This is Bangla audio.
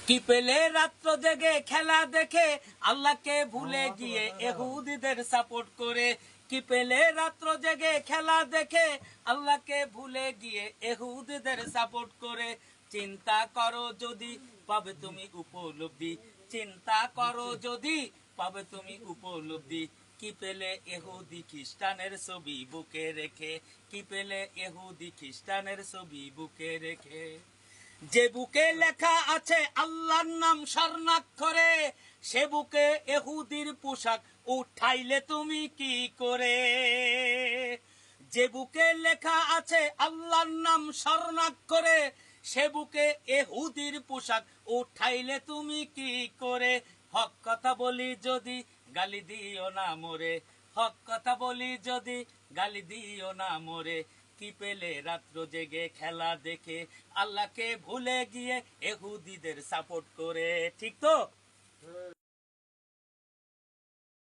কি পেলে রাত্র জেগে খেলা দেখে আল্লাহকে ভুলে গিয়ে ইহুদিদের সাপোর্ট করে। কি পেলে রাত্র জেগে খেলা দেখে আল্লাহকে ভুলে গিয়ে ইহুদিদের সাপোর্ট করে। চিন্তা করো যদি পাবে তুমি উপলব্ধি, চিন্তা করো যদি পাবে তুমি উপলব্ধি। কি পেলে ইহুদি খ্রিস্টানের ছবি বুকে রেখে, কি পেলে ইহুদি খ্রিস্টানের ছবি বুকে রেখে। যে বুকে লেখা আছে আল্লাহর নাম স্বর্ণাক্ষরে, সে বুকে ইহুদির পোশাক উঠাইলে তুমি কি করে। যে বুকে লেখা আছে আল্লাহর নাম স্বর্ণাক্ষরে, সে বুকে ইহুদির পোশাক উঠাইলে তুমি কি করে। হক কথা বলি যদি গালি দিও না মোরে, হক কথা বলি যদি গালি দিও না মোরে। কি পেলে রাত্র জেগে খেলা দেখে আল্লাহকে ভুলে গিয়ে ইহুদিদের সাপোর্ট করে। ঠিক তো?